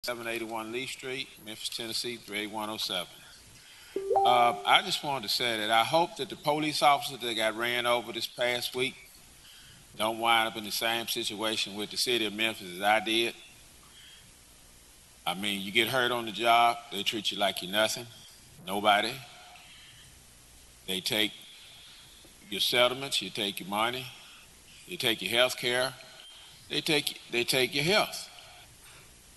781 Lee Street, Memphis, Tennessee, 38107. I just wanted to say that I hope that the police officers that got ran over this past week don't wind up in the same situation with the city of Memphis as I did. I mean, you get hurt on the job, they treat you like you're nothing, nobody. They take your settlements, you take your money, they take your health care, they take your health,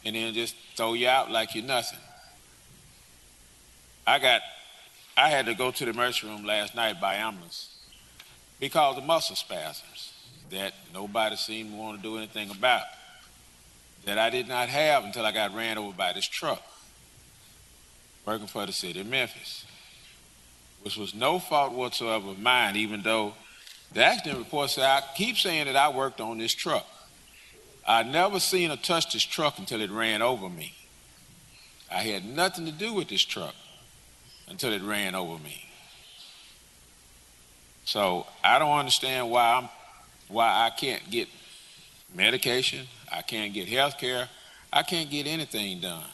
and then just throw you out like you're nothing. I had to go to the emergency room last night by ambulance because of muscle spasms that nobody seemed to want to do anything about, that I did not have until I got ran over by this truck working for the city of Memphis, which was no fault whatsoever of mine, even though the accident report said, I keep saying that I worked on this truck. I never seen her touch this truck until it ran over me. I had nothing to do with this truck until it ran over me. So I don't understand why I can't get medication, I can't get health care, I can't get anything done.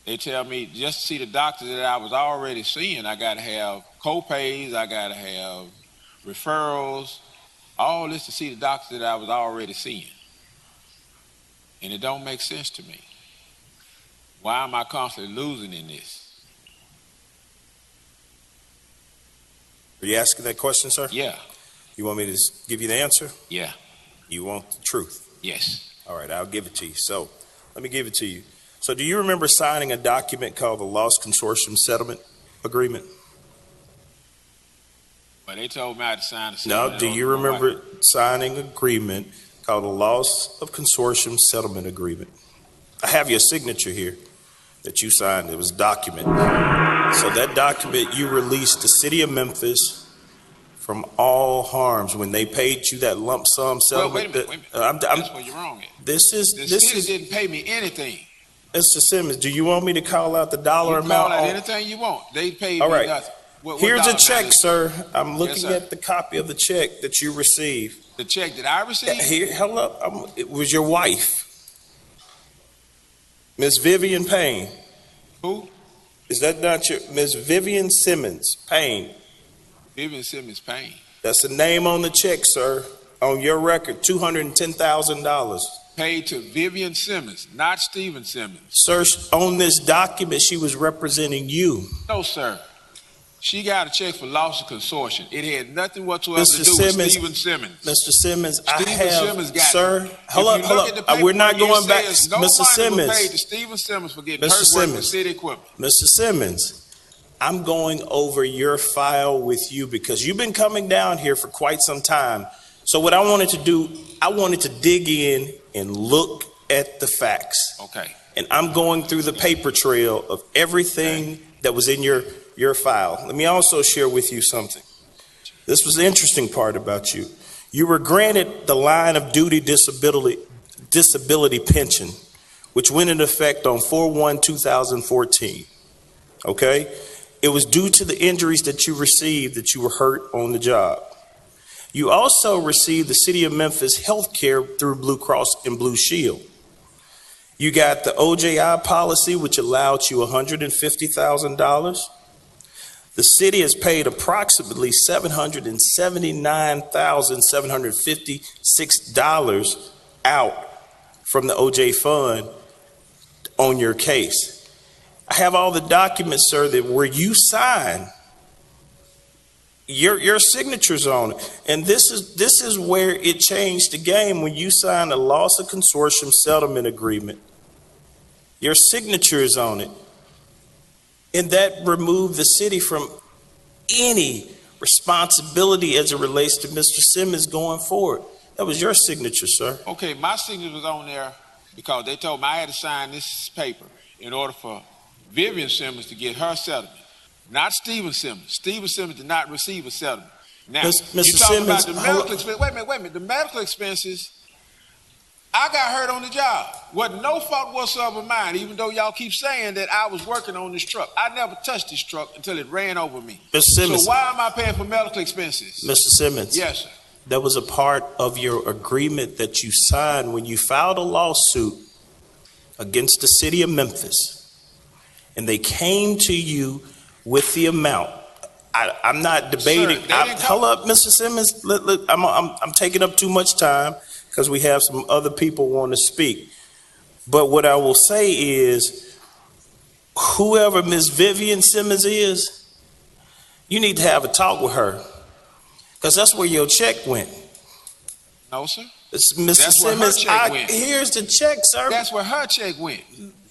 They tell me just to see the doctor that I was already seeing, I got to have co-pays, I got to have referrals, all this to see the doctor that I was already seeing. And it don't make sense to me. Why am I constantly losing in this? Are you asking that question, sir? Yeah. You want me to give you the answer? Yeah. You want the truth? Yes. All right, I'll give it to you. So let me give it to you. So do you remember signing a document called the Loss Consortium Settlement Agreement? Well, they told me I had to sign a No, do you remember signing an agreement called the Loss of Consortium Settlement Agreement? I have your signature here that you signed. It was a document. So that document, you released the city of Memphis from all harms when they paid you that lump sum settlement. Well, wait a minute. That's where you're wrong at. The city didn't pay me anything. Mr. Simmons, do you want me to call out the dollar amount? You call out anything you want. They paid me nothing. Here's a check, sir. I'm looking at the copy of the check that you received. The check that I received? Here, hold up. It was your wife, Miss Vivian Payne. Who? Is that not your Miss Vivian Simmons Payne? Vivian Simmons Payne. That's the name on the check, sir. On your record, $210,000. Paid to Vivian Simmons, not Stephen Simmons. Sir, on this document, she was representing you. No, sir. She got a check for loss of consortium. It had nothing whatsoever to do with Stephen Simmons. Mr. Simmons, Simmons got sir, hold up. We're not going back. Mr. Simmons. Paid to Stephen Simmons for getting hurt working with city equipment. Mr. Simmons, I'm going over your file with you because you've been coming down here for quite some time. So what I wanted to do, I wanted to dig in and look at the facts. Okay. And I'm going through the paper trail of everything that was in your file. Let me also share with you something. This was the interesting part about you. You were granted the line of duty disability pension, which went into effect on 4/1/2014. Okay? It was due to the injuries that you received that you were hurt on the job. You also received the City of Memphis health care through Blue Cross and Blue Shield. You got the OJI policy, which allowed you $150,000. The city has paid approximately $779,756 out from the OJ fund on your case. I have all the documents, sir, that where you sign, your signature's on it. And this is where it changed the game when you signed a loss of consortium settlement agreement. Your signature is on it. And that removed the city from any responsibility as it relates to Mr. Simmons going forward. That was your signature, sir. Okay, my signature was on there because they told me I had to sign this paper in order for Vivian Simmons to get her settlement, not Stephen Simmons. Stephen Simmons did not receive a settlement. Now, Mr. you talking Simmons, about the medical expenses. Wait a minute. The medical expenses, I got hurt on the job. Wasn't no fault whatsoever of mine, even though y'all keep saying that I was working on this truck. I never touched this truck until it ran over me. Mr. Simmons. So why am I paying for medical expenses? Mr. Simmons. Yes, sir. That was a part of your agreement that you signed when you filed a lawsuit against the city of Memphis, and they came to you with the amount. I'm not debating. Sir, Hold up, Mr. Simmons. Look, I'm taking up too much time because we have some other people want to speak. But what I will say is, whoever Miss Vivian Simmons is, you need to have a talk with her, because that's where your check went. No, sir. Mr. That's where her Simmons, check went. here's the check, sir. That's where her check went.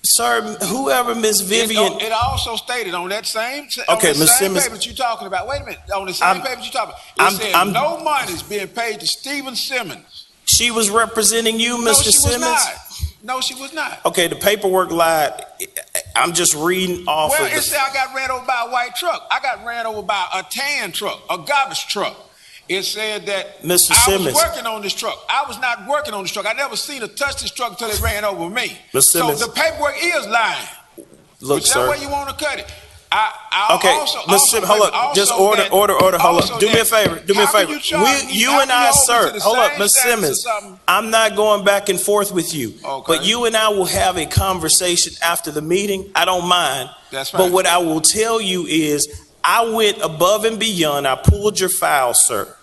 Sir, whoever Miss Vivian. It also stated on that same Okay, Ms. Simmons. paper you're talking about. Wait a minute. On the same paper you're talking about, it said no money is being paid to Stephen Simmons. She was representing you, Mr. Simmons? No, she was not. Okay, the paperwork lied. I'm just reading off Well, of it said I got ran over by a white truck. I got ran over by a tan truck, a garbage truck. It said that Mr. I Simmons. was working on this truck. I was not working on this truck. I never seen her touch this truck until they ran over me. Mr. So Simmons. the paperwork is lying. Look, Whichever sir. way you want to cut it. Okay, Mr. Simmons, hold up. Just order, hold up. Do me a favor. Do me a favor. You and I, sir. Hold up, Mr. Simmons. I'm not going back and forth with you. Okay. But you and I will have a conversation after the meeting. I don't mind. That's right. But what I will tell you is, I went above and beyond. I pulled your file, sir,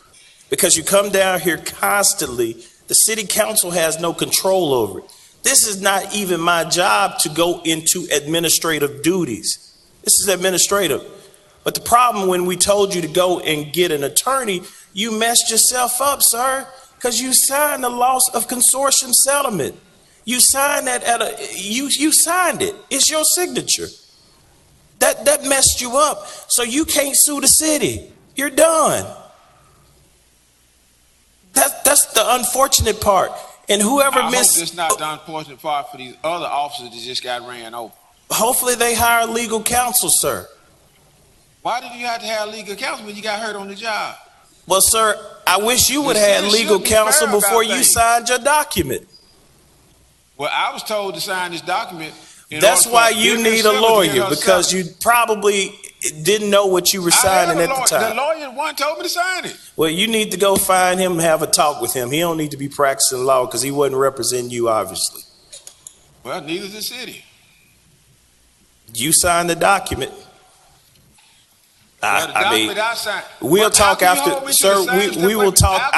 because you come down here constantly. The city council has no control over it. This is not even my job to go into administrative duties. This is administrative. But the problem, when we told you to go and get an attorney, you messed yourself up, sir, because you signed the loss of consortium settlement. You signed that you signed it. It's your signature. That messed you up. So you can't sue the city. You're done. That's the unfortunate part. And whoever I missed. hope this not the unfortunate part for these other officers that just got ran over. Hopefully they hire legal counsel, sir. Why did you have to have legal counsel when you got hurt on the job? Well, sir, I wish you would The have had city legal should be counsel fair about before you things. signed your document. Well, I was told to sign this document. That's why you need a lawyer, because you probably didn't know what you were signing at the time. The lawyer one told me to sign it. Well, you need to go find him and have a talk with him. He don't need to be practicing law because he wasn't representing you, obviously. Well, neither the city. You signed the document. Well, the document I signed. We'll talk after, sir. We will talk.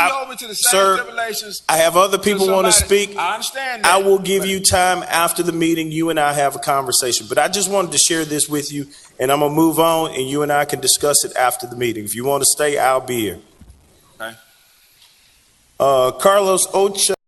Sir, I have other people want to speak. I understand that. I will give you time after the meeting. You and I have a conversation. But I just wanted to share this with you, and I'm gonna move on, and you and I can discuss it after the meeting. If you want to stay, I'll be here. Okay. Carlos Ocha.